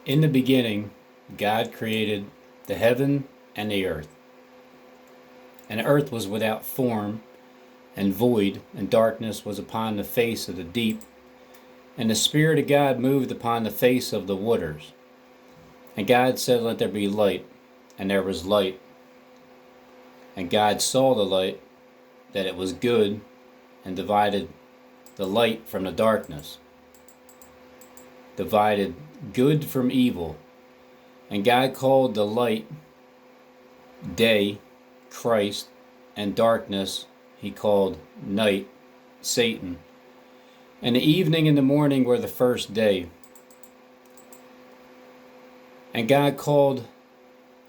In the beginning, God created the heaven and the earth. And the earth was without form and void, and darkness was upon the face of the deep. And the Spirit of God moved upon the face of the waters. And God said, "Let there be light." And there was light. And God saw the light, that it was good, and divided the light from the darkness. Divided good from evil. And God called the light day, Christ, and darkness he called night, Satan. And the evening and the morning were the first day. And God called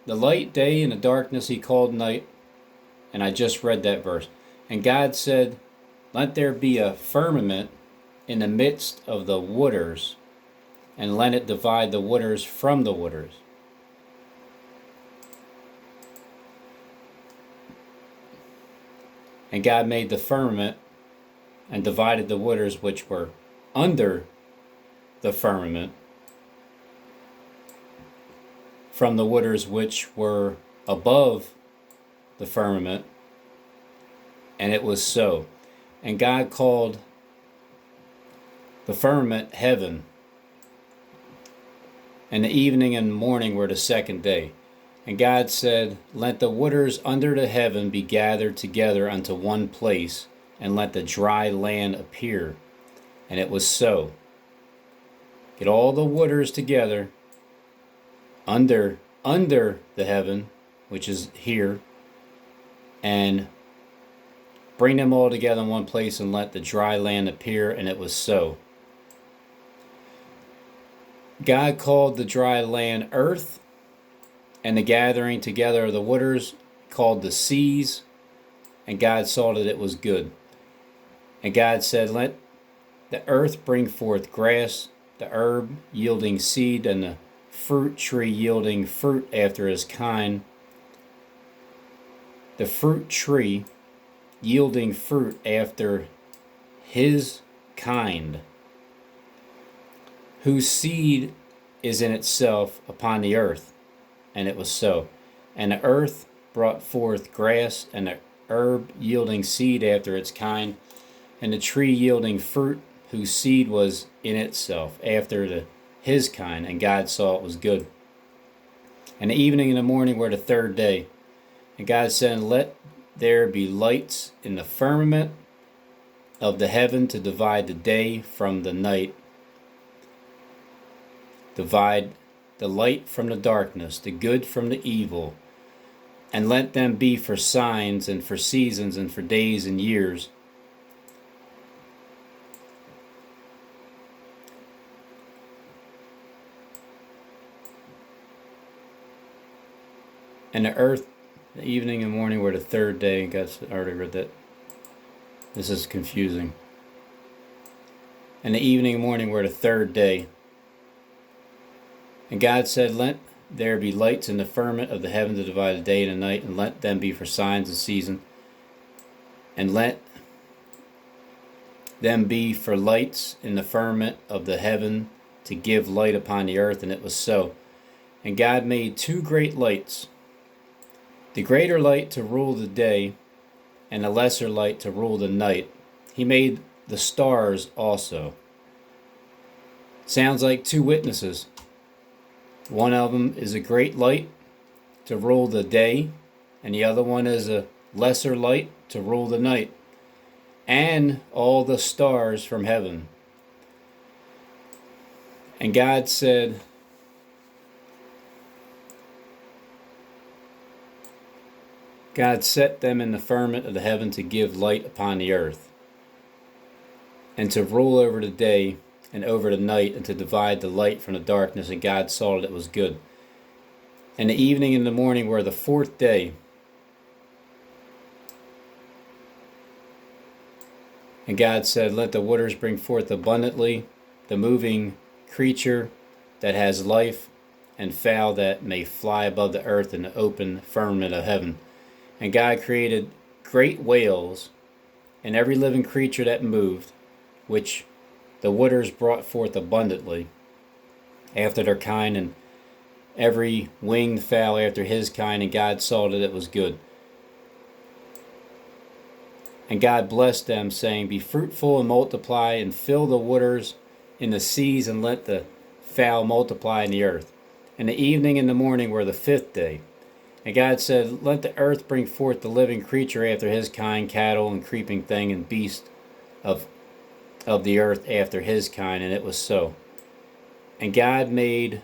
the light day, and the darkness he called night. And I just read that verse. And God said, "Let there be a firmament in the midst of the waters, and let it divide the waters from the waters." And God made the firmament and divided the waters which were under the firmament from the waters which were above the firmament. And it was so. And God called the firmament heaven. And the evening and morning were the second day. And God said, "Let the waters under the heaven be gathered together unto one place, and let the dry land appear." And it was so. Get all the waters together under the heaven, which is here, and bring them all together in one place, and let the dry land appear. And it was so. God called the dry land earth, and the gathering together of the waters called the seas. And God saw that it was good. And God said, "Let the earth bring forth grass, the herb yielding seed, and the fruit tree yielding fruit after his kind. The fruit tree yielding fruit after his kind, whose seed is in itself upon the earth." And it was so. And the earth brought forth grass, and the herb yielding seed after its kind, and the tree yielding fruit, whose seed was in itself after his kind. And God saw it was good. And the evening and the morning were the third day. And God said, "Let there be lights in the firmament of the heaven to divide the day from the night. Divide the light from the darkness, the good from the evil. And let them be for signs, and for seasons, and for days and years. And the earth, the evening and morning were the third day." God already read that. This is confusing. And the evening and morning were the third day. And God said, "Let there be lights in the firmament of the heaven to divide the day and the night, and let them be for signs and seasons. And let them be for lights in the firmament of the heaven to give light upon the earth." And it was so. And God made two great lights, the greater light to rule the day, and the lesser light to rule the night. He made the stars also. Sounds like two witnesses. One of them is a great light to rule the day, and the other one is a lesser light to rule the night, and all the stars from heaven. And God said, God set them in the firmament of the heaven to give light upon the earth, and to rule over the day and over the night, and to divide the light from the darkness. And God saw that it was good. And the evening and the morning were the fourth day. And God said, "Let the waters bring forth abundantly the moving creature that has life, and fowl that may fly above the earth in the open firmament of heaven." And God created great whales and every living creature that moved, which the waters brought forth abundantly. after their kind, and every winged fowl after his kind, and God saw that it was good. And God blessed them, saying, Be fruitful and multiply, and fill the waters in the seas, and let the fowl multiply in the earth. And the evening and the morning were the fifth day. And God said, Let the earth bring forth the living creature after his kind, cattle and creeping thing, and beast of the earth after his kind. And it was so. And God made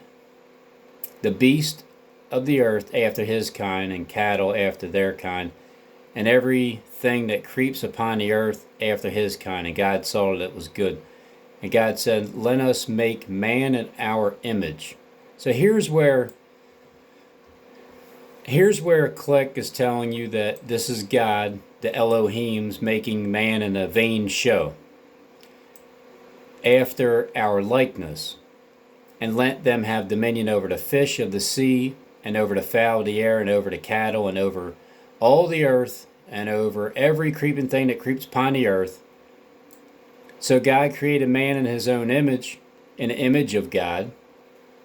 the beast of the earth after his kind, and cattle after their kind, and everything that creeps upon the earth after his kind. And God saw that it was good. And God said, Let us make man in our image. So here's where Click is telling you that this is God, the Elohim's, making man in a vain show, after our likeness, and let them have dominion over the fish of the sea, and over the fowl of the air, and over the cattle, and over all the earth, and over every creeping thing that creeps upon the earth. So God created man in his own image. In the image of God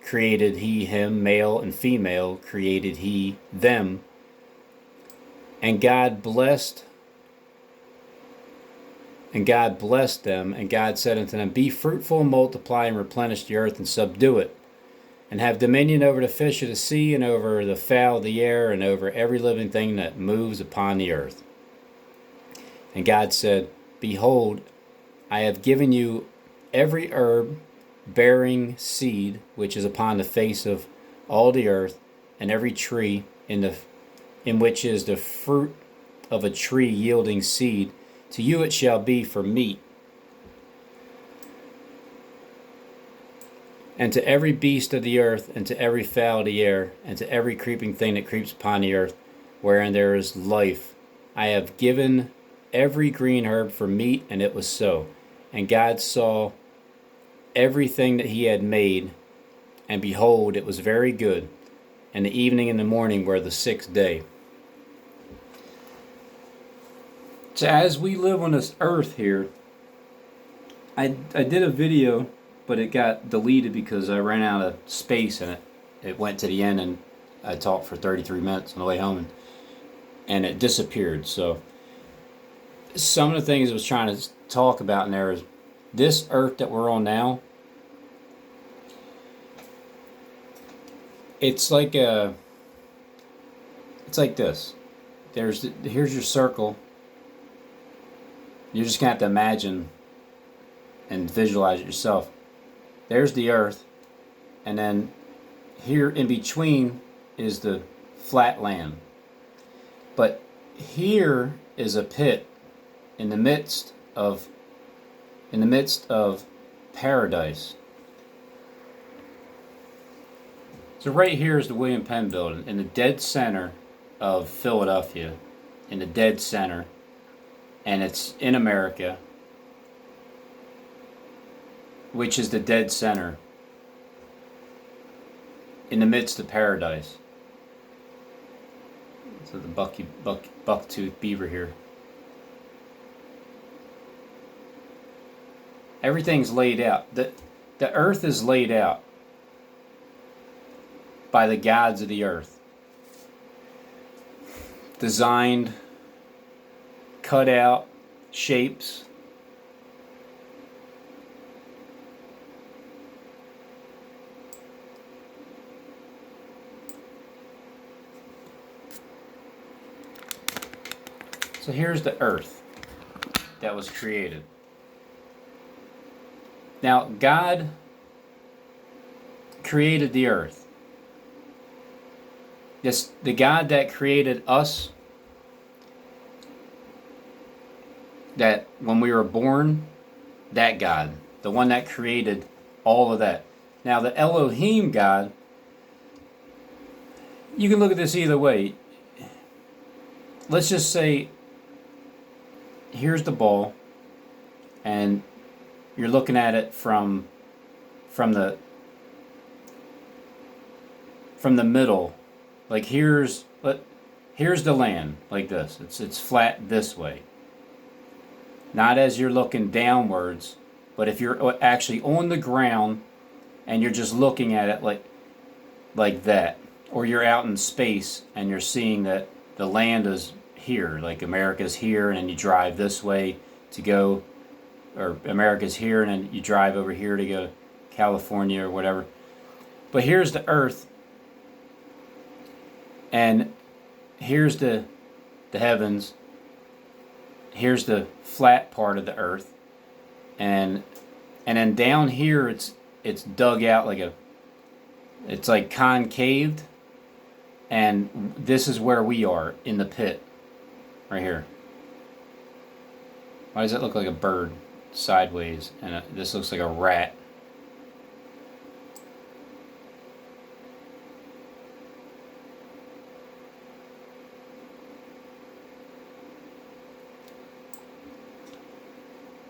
created he him, male and female created he them. And God blessed them, and God said unto them, Be fruitful and multiply, and replenish the earth, and subdue it, and have dominion over the fish of the sea, and over the fowl of the air, and over every living thing that moves upon the earth. And God said, Behold, I have given you every herb bearing seed which is upon the face of all the earth, and every tree in which is the fruit of a tree yielding seed. To you it shall be for meat. And to every beast of the earth, and to every fowl of the air, and to every creeping thing that creeps upon the earth, wherein there is life, I have given every green herb for meat. And it was so. And God saw everything that he had made, and behold, it was very good. And the evening and the morning were the sixth day. So as we live on this earth here, I did a video, but it got deleted because I ran out of space, and it went to the end, and I talked for 33 minutes on the way home, and it disappeared. So some of the things I was trying to talk about in there is this earth that we're on now. It's like this. Here's your circle. You're just gonna have to imagine and visualize it yourself. There's the earth, and then here in between is the flat land. But here is a pit in the midst of paradise. So right here is the William Penn building in the dead center of Philadelphia, in the dead center, and it's in America, which is the dead center in the midst of paradise. So the bucktooth beaver here. Everything's laid out. The earth is laid out by the gods of the earth. Designed, cut out, shapes. So here's the earth that was created. Now, God created the earth. Yes, the God that created us, that when we were born, that God, the one that created all of that. Now, the Elohim God, you can look at this either way. Let's just say, here's the ball, and you're looking at it from the middle. Like here's the land, like this. It's flat this way. Not as you're looking downwards, but if you're actually on the ground and you're just looking at it like that, or you're out in space and you're seeing that the land is here, like America's here, and then you drive this way to go, or America's here, and then you drive over here to go to California or whatever. But here's the Earth, and here's the heavens. Here's the flat part of the Earth, and then down here it's dug out it's like concaved, and this is where we are in the pit, right here. Why does it look like a bird sideways, and this looks like a rat?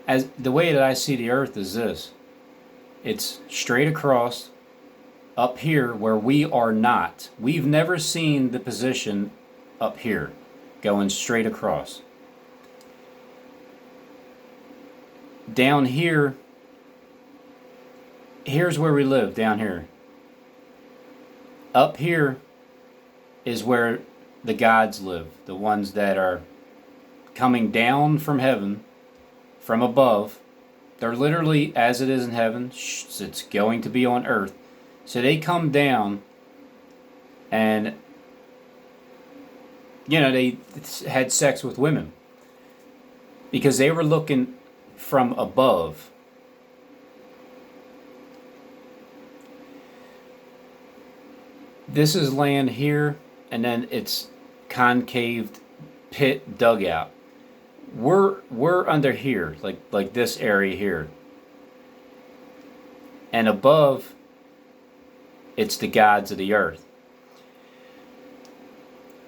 As the way that I see the Earth is this: it's straight across up here where we are not. We've never seen the position up here going straight across. Down here, here's where we live, down here. Up here is where the gods live, the ones that are coming down from heaven, from above. They're literally, as it is in heaven, it's going to be on earth. So they come down, and they had sex with women because they were looking from above. This is land here, and then it's concaved pit dugout. We're under here, like this area here, and above it's the gods of the earth.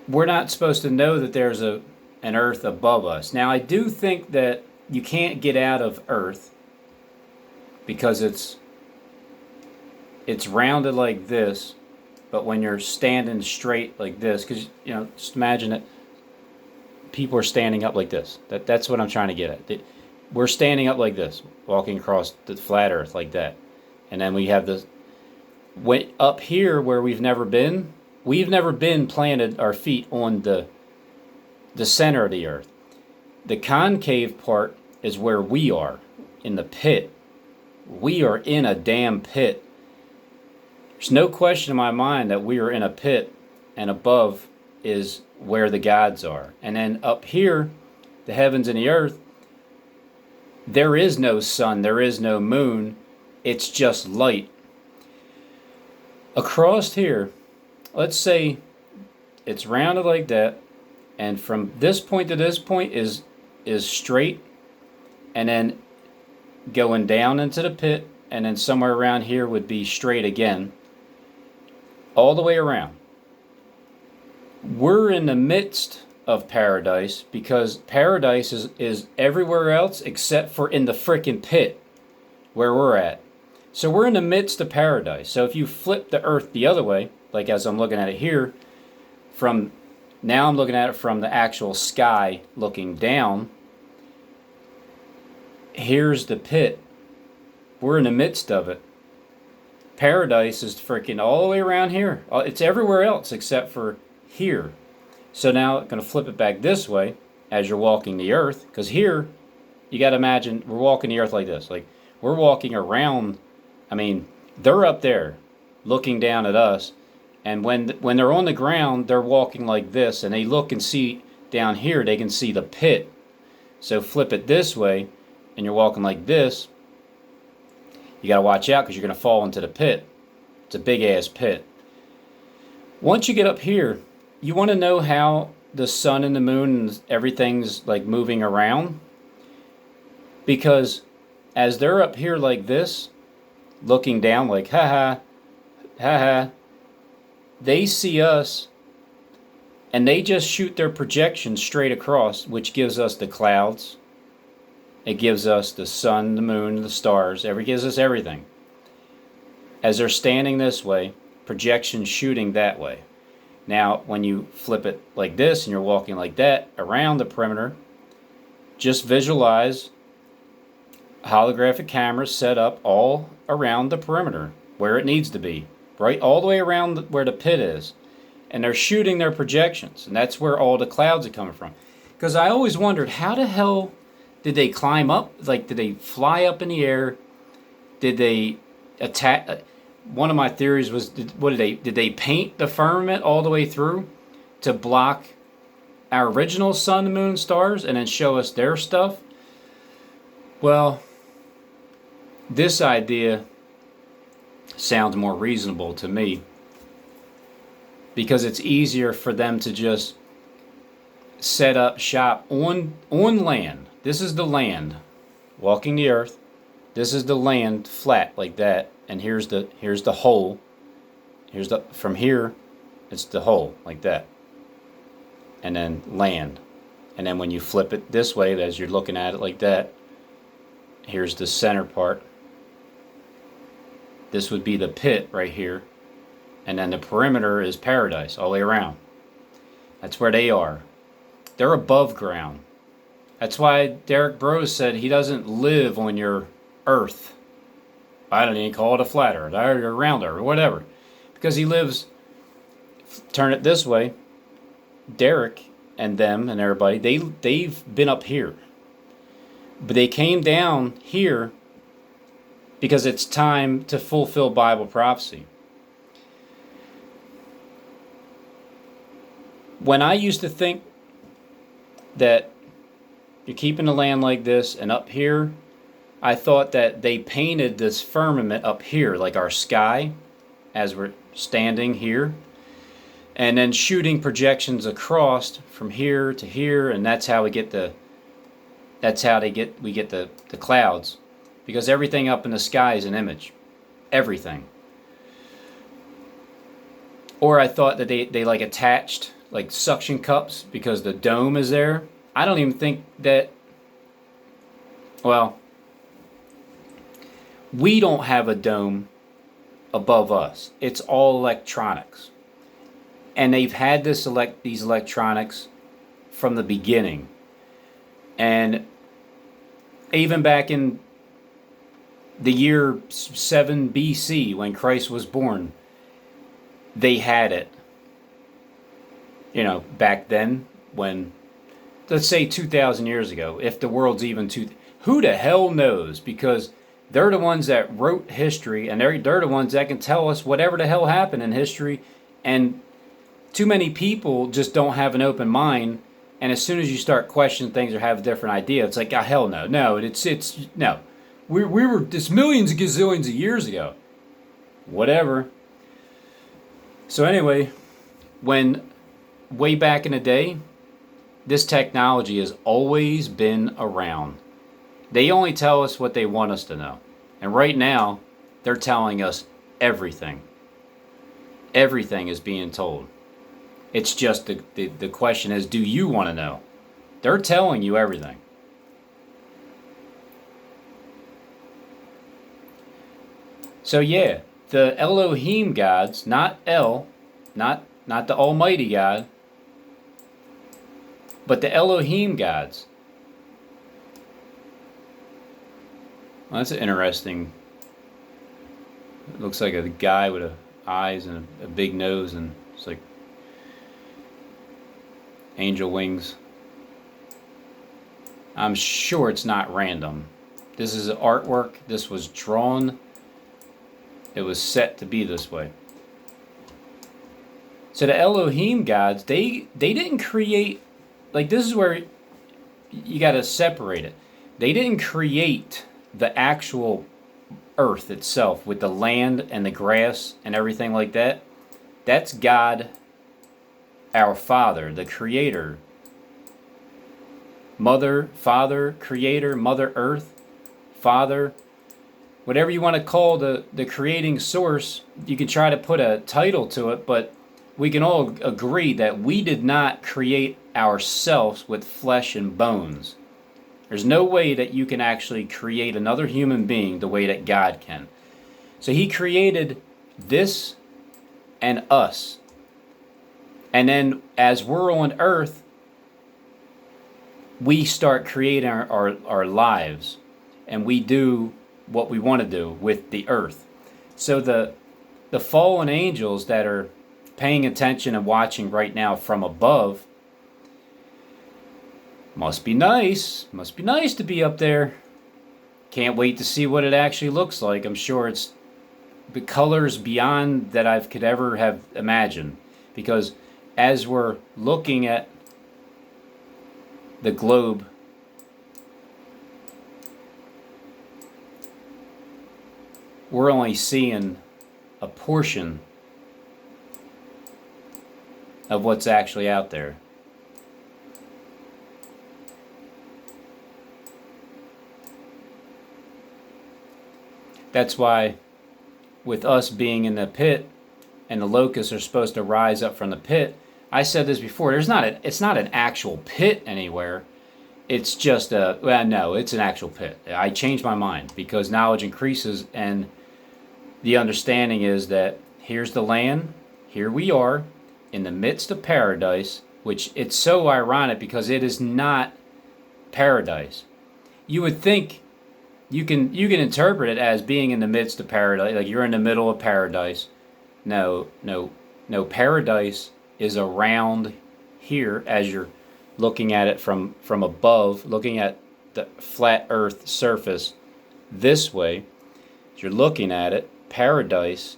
We're not supposed to know that there's an earth above us. Now, I do think that you can't get out of earth because it's rounded like this, but when you're standing straight like this, because just imagine that people are standing up like this. That's what I'm trying to get at. We're standing up like this, walking across the flat earth like that, and then we have this. Up here where we've never been planted our feet on the center of the earth. The concave part is where we are, in the pit. We are in a damn pit. There's no question in my mind that we are in a pit, and above is where the gods are. And then up here, the heavens and the earth, there is no sun, there is no moon, it's just light. Across here, let's say it's rounded like that, and from this point to this point is straight, and then going down into the pit, and then somewhere around here would be straight again, all the way around. We're in the midst of paradise because paradise is everywhere else except for in the frickin' pit where we're at. So we're in the midst of paradise. So if you flip the earth the other way, like as I'm looking at it here, now I'm looking at it from the actual sky looking down. Here's the pit. We're in the midst of it. Paradise is freaking all the way around here. It's everywhere else except for here. So now I'm going to flip it back this way as you're walking the earth, because here you got to imagine we're walking the earth like this. Like we're walking around. I mean, they're up there looking down at us, and when they're on the ground, they're walking like this, and they look and see down here, they can see the pit. So flip it this way, and you're walking like this. You got to watch out because you're going to fall into the pit. It's a big-ass pit. Once you get up here, you want to know how the sun and the moon and everything's like moving around, because as they're up here like this, looking down like, ha ha, they see us, and they just shoot their projection straight across, which gives us the clouds. It gives us the sun, the moon, the stars. It gives us everything. As they're standing this way, projection shooting that way. Now, when you flip it like this and you're walking like that around the perimeter, just visualize holographic cameras set up all around the perimeter. where it needs to be, right all the way around where the pit is. And they're shooting their projections, and that's where all the clouds are coming from. Because I always wondered, how the hell did they climb up? Like, did they fly up in the air? Did they attack? One of my theories was, did they paint the firmament all the way through to block our original sun, moon, stars, and then show us their stuff? Well, this idea sounds more reasonable to me, because it's easier for them to just set up shop on land. This is the land, walking the earth. This is the land, flat like that, and here's the hole. From here, it's the hole like that, and then land. And then when you flip it this way, as you're looking at it like that, here's the center part. This would be the pit right here. And then the perimeter is paradise all the way around. That's where they are. They're above ground. That's why Derek Bros said he doesn't live on your earth. I don't even call it a flat earth, or a round earth, or whatever. Because he lives, turn it this way, Derek and them and everybody, they've been up here. But they came down here because it's time to fulfill Bible prophecy. When I used to think that you're keeping the land like this, and up here, I thought that they painted this firmament up here, like our sky, as we're standing here, and then shooting projections across from here to here, and that's how we get the clouds, because everything up in the sky is an image, everything. Or I thought that they like attached like suction cups because the dome is there. I don't even think that, well, we don't have a dome above us. It's all electronics. And they've had these electronics from the beginning. And even back in the year 7 BC, when Christ was born, they had it. You know, back then, when, let's say 2,000 years ago, if the world's even who the hell knows? Because they're the ones that wrote history, and they're the ones that can tell us whatever the hell happened in history. And too many people just don't have an open mind. And as soon as you start questioning things or have a different idea, it's like, oh, hell no. No, no. We were just millions and gazillions of years ago. Whatever. So anyway, way back in the day, this technology has always been around. They only tell us what they want us to know. And right now, they're telling us everything. Everything is being told. It's just the question is, do you want to know? They're telling you everything. So yeah, the Elohim gods, not not the Almighty God, but the Elohim gods. Well, that's an interesting. It looks like a guy with eyes and a big nose, and it's like angel wings. I'm sure it's not random. This is artwork. This was drawn. It was set to be this way. So the Elohim gods, they didn't create, like, this is where you got to separate it. They didn't create the actual earth itself with the land and the grass and everything like that. That's God, our Father, the Creator. Mother, Father, Creator, Mother Earth, Father, whatever you want to call the creating source. You can try to put a title to it, but we can all agree that we did not create ourselves with flesh and bones. There's no way that you can actually create another human being the way that God can. So He created this and us. And then as we're on earth, we start creating our lives. And we do what we want to do with the earth. So the fallen angels that are paying attention and watching right now from above, must be nice. Must be nice to be up there. Can't wait to see what it actually looks like. I'm sure it's the colors beyond that I could ever have imagined. Because as we're looking at the globe, we're only seeing a portion of what's actually out there. That's why, with us being in the pit and the locusts are supposed to rise up from the pit, I said this before, it's not an actual pit anywhere. It's just no, it's an actual pit. I changed my mind because knowledge increases, and the understanding is that here's the land, here we are in the midst of paradise, which it's so ironic because it is not paradise. You would think you can interpret it as being in the midst of paradise, like you're in the middle of paradise. No. Paradise is around here as you're looking at it from above, looking at the flat Earth surface this way. As you're looking at it, paradise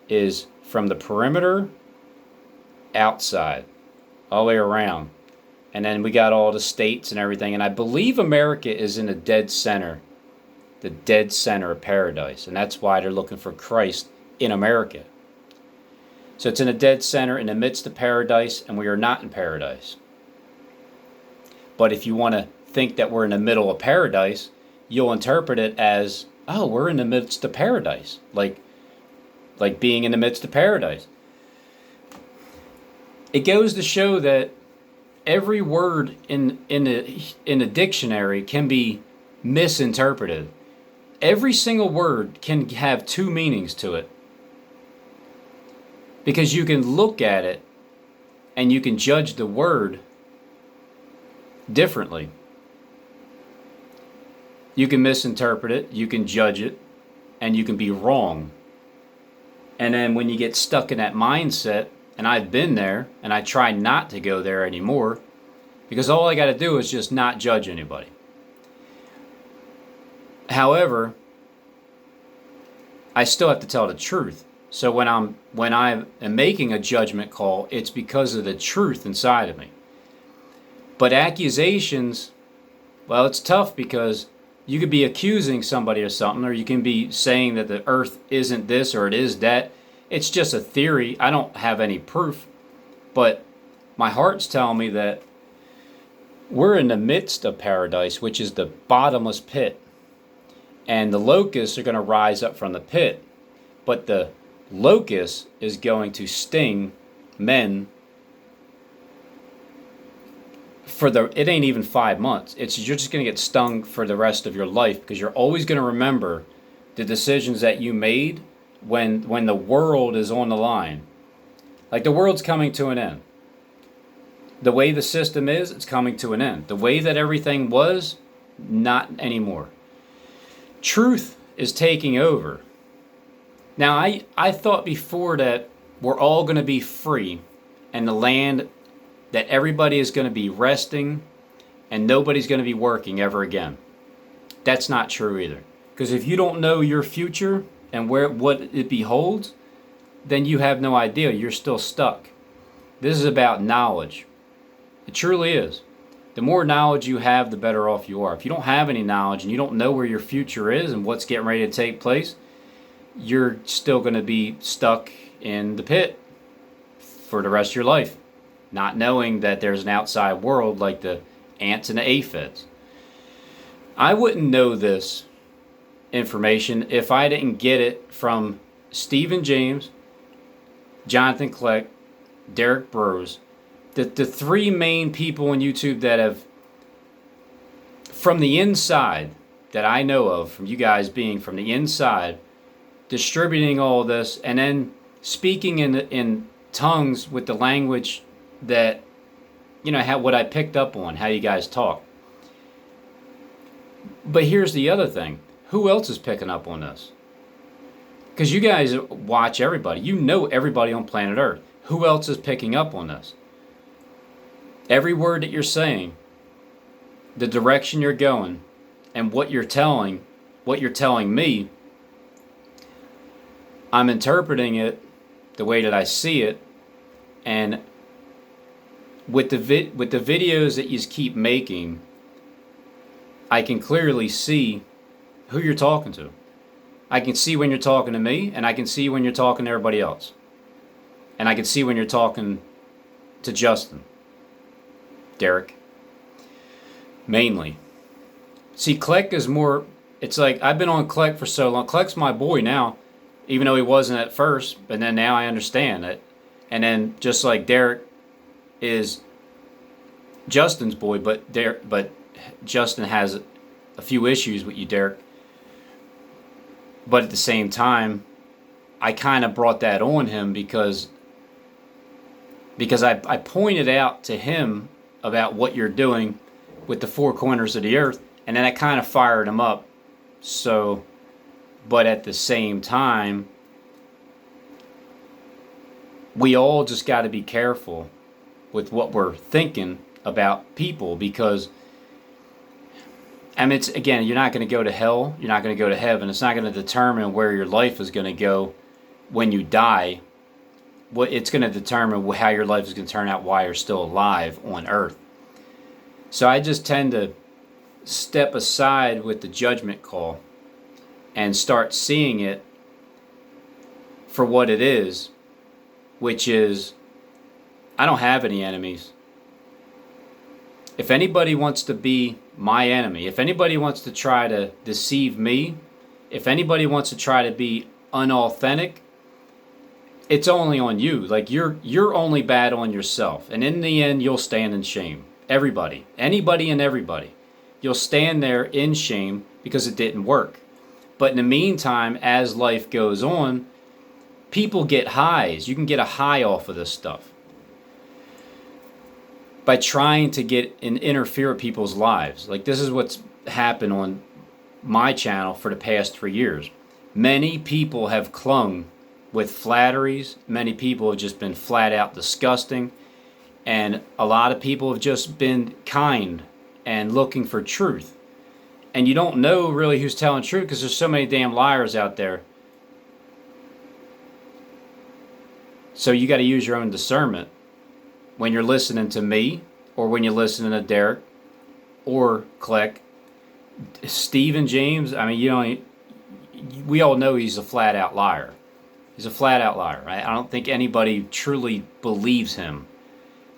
is from the perimeter outside, all the way around. And then we got all the states and everything. And I believe America is in the dead center of paradise. And that's why they're looking for Christ in America. So it's in a dead center in the midst of paradise, and we are not in paradise. But if you want to think that we're in the middle of paradise, you'll interpret it as, oh, we're in the midst of paradise. Like being in the midst of paradise. It goes to show that every word in the dictionary can be misinterpreted. Every single word can have two meanings to it. Because you can look at it and you can judge the word differently. You can misinterpret it, you can judge it, and you can be wrong. And then when you get stuck in that mindset, and I've been there, and I try not to go there anymore, because all I got to do is just not judge anybody. However, I still have to tell the truth. So when I am making a judgment call, it's because of the truth inside of me. But accusations, well, it's tough because you could be accusing somebody of something, or you can be saying that the earth isn't this or it is that. It's just a theory. I don't have any proof. But my heart's telling me that we're in the midst of paradise, which is the bottomless pit. And the locusts are going to rise up from the pit. But the locust is going to sting men it ain't even 5 months. You're just going to get stung for the rest of your life, because you're always going to remember the decisions that you made when the world is on the line. Like, the world's coming to an end. The way the system is, it's coming to an end. The way that everything was, not anymore. Truth is taking over. Now, I thought before that we're all going to be free, and the land, that everybody is going to be resting and nobody's going to be working ever again. That's not true either. Because if you don't know your future and what it beholds, then you have no idea. You're still stuck. This is about knowledge. It truly is. The more knowledge you have, the better off you are. If you don't have any knowledge and you don't know where your future is and what's getting ready to take place, you're still going to be stuck in the pit for the rest of your life, not knowing that there's an outside world like the ants and the aphids. I wouldn't know this information if I didn't get it from Stephen James, Jonathan Kleck, Derek Bros, the three main people on YouTube that have, from the inside, that I know of, from you guys being from the inside, distributing all this, and then speaking in tongues with the language that, what I picked up on, how you guys talk. But here's the other thing. Who else is picking up on this? Because you guys watch everybody. You know everybody on planet Earth. Who else is picking up on this? Every word that you're saying, the direction you're going, and what you're telling me, I'm interpreting it the way that I see it, and with the videos that you keep making, I can clearly see who you're talking to. I can see when you're talking to me, and I can see when you're talking to everybody else. And I can see when you're talking to Justin, Derek, mainly. See, Kleck is more, it's like, I've been on Kleck for so long. Kleck's my boy now, even though he wasn't at first, but then now I understand it. And then just like Derek is Justin's boy, but Justin has a few issues with you, Derek. But at the same time, I kind of brought that on him because I pointed out to him about what you're doing with the four corners of the earth, and then I kind of fired him up. So, but at the same time, we all just got to be careful with what we're thinking about people, because I mean, it's, again, you're not going to go to hell, you're not going to go to heaven. It's not going to determine where your life is going to go when you die. What it's going to determine how your life is going to turn out while you're still alive on earth. So I just tend to step aside with the judgment call and start seeing it for what it is, which is, I don't have any enemies. If anybody wants to be my enemy, if anybody wants to try to deceive me, if anybody wants to try to be unauthentic, it's only on you. Like, you're only bad on yourself. And in the end, you'll stand in shame. Everybody. Anybody and everybody. You'll stand there in shame because it didn't work. But in the meantime, as life goes on, people get highs. You can get a high off of this stuff by trying to get and interfere with people's lives. Like, this is what's happened on my channel for the past 3 years. Many people have clung with flatteries. Many people have just been flat out disgusting. And a lot of people have just been kind and looking for truth. And you don't know really who's telling truth because there's so many damn liars out there. So you got to use your own discernment when you're listening to me, or when you're listening to Derek or Kleck. Stephen James, I mean, we all know he's a flat out liar. He's a flat out liar, right? I don't think anybody truly believes him.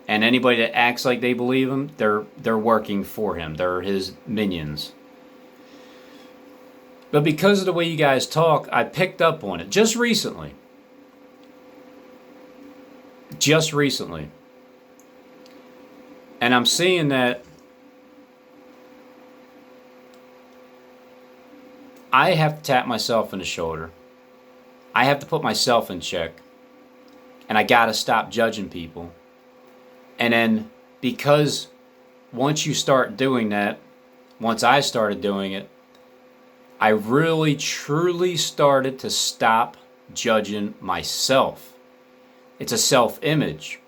And anybody that acts like they believe him, they're working for him. They're his minions. But because of the way you guys talk, I picked up on it just recently. Just recently. And I'm seeing that I have to tap myself in the shoulder. I have to put myself in check. And I got to stop judging people. And then, because once you start doing that, once I started doing it, I really truly started to stop judging myself. It's a self-image.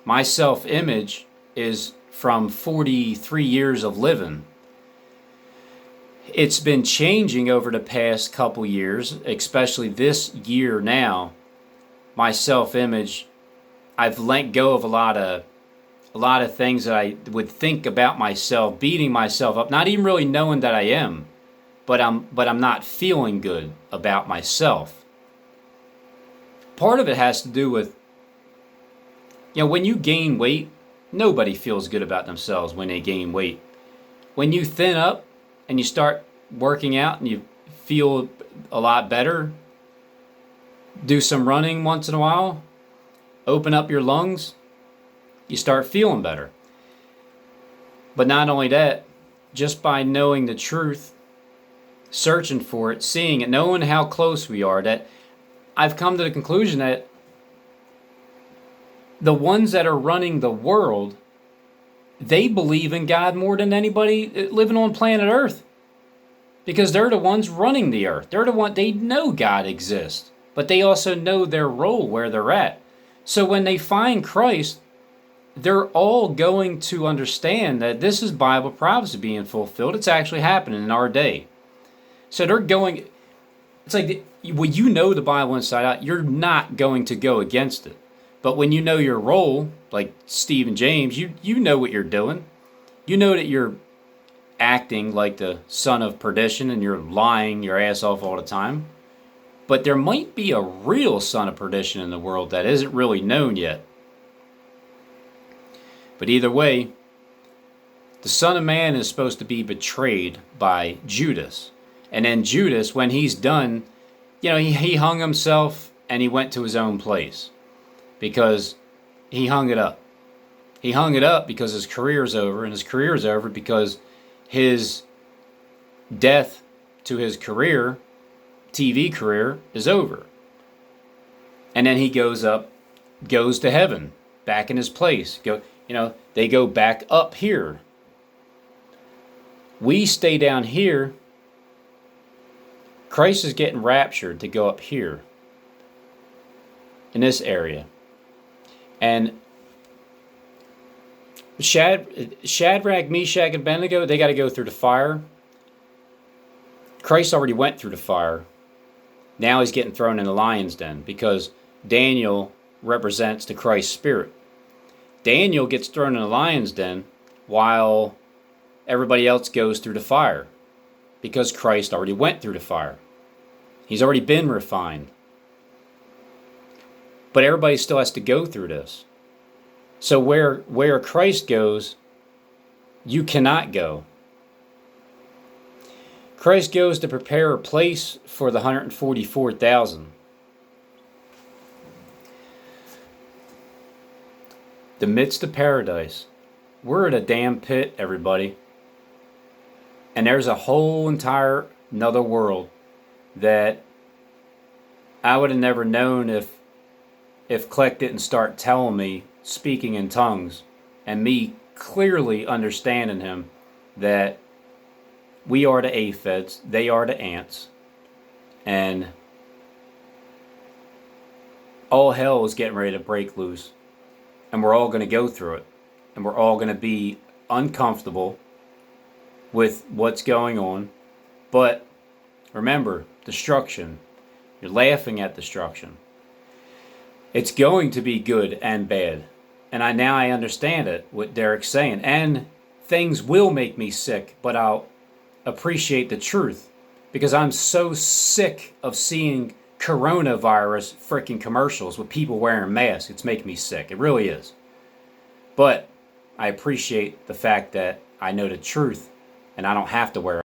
My self-image is from 43 years of living. It's been changing over the past couple years, especially this year now. My self-image, I've let go of a lot of things that I would think about myself, beating myself up, not even really knowing that I am, but I'm not feeling good about myself. Part of it has to do with, when you gain weight, nobody feels good about themselves when they gain weight. When you thin up and you start working out and you feel a lot better, do some running once in a while, open up your lungs, you start feeling better. But not only that, just by knowing the truth, searching for it, seeing it, knowing how close we are, that I've come to the conclusion that the ones that are running the world, they believe in God more than anybody living on planet Earth. because they're the ones running the earth. They know God exists, but they also know their role where they're at. So when they find Christ, they're all going to understand that this is Bible prophecy being fulfilled. It's actually happening in our day. So they're going, it's like when you know the Bible inside out, you're not going to go against it. But when you know your role, like Steve and James, you know what you're doing. You know that you're acting like the son of perdition and you're lying your ass off all the time. But there might be a real son of perdition in the world that isn't really known yet. But either way, the Son of Man is supposed to be betrayed by Judas. And then Judas, when he's done, he hung himself and he went to his own place. Because he hung it up. He hung it up because his career's over. And his career's over because his death to his career, TV career, is over. And then he goes to heaven, back in his place. They go back up here. We stay down here. Christ is getting raptured to go up here in this area. And Shadrach, Meshach, and Abednego, they got to go through the fire. Christ already went through the fire. Now he's getting thrown in the lion's den because Daniel represents the Christ spirit. Daniel gets thrown in the lion's den while everybody else goes through the fire because Christ already went through the fire. He's already been refined. But everybody still has to go through this. So where Christ goes, you cannot go. Christ goes to prepare a place for the 144,000. The midst of paradise. We're in a damn pit, everybody. And there's a whole entire another world that I would have never known if Kleck didn't start telling me, speaking in tongues, and me clearly understanding him that we are the aphids, they are the ants, and all hell is getting ready to break loose, and we're all going to go through it, and we're all going to be uncomfortable with what's going on. But remember, destruction. You're laughing at destruction. It's going to be good and bad. And now I understand it, what Derek's saying. And things will make me sick, but I'll appreciate the truth. Because I'm so sick of seeing coronavirus freaking commercials with people wearing masks. It's making me sick. It really is. But I appreciate the fact that I know the truth and I don't have to wear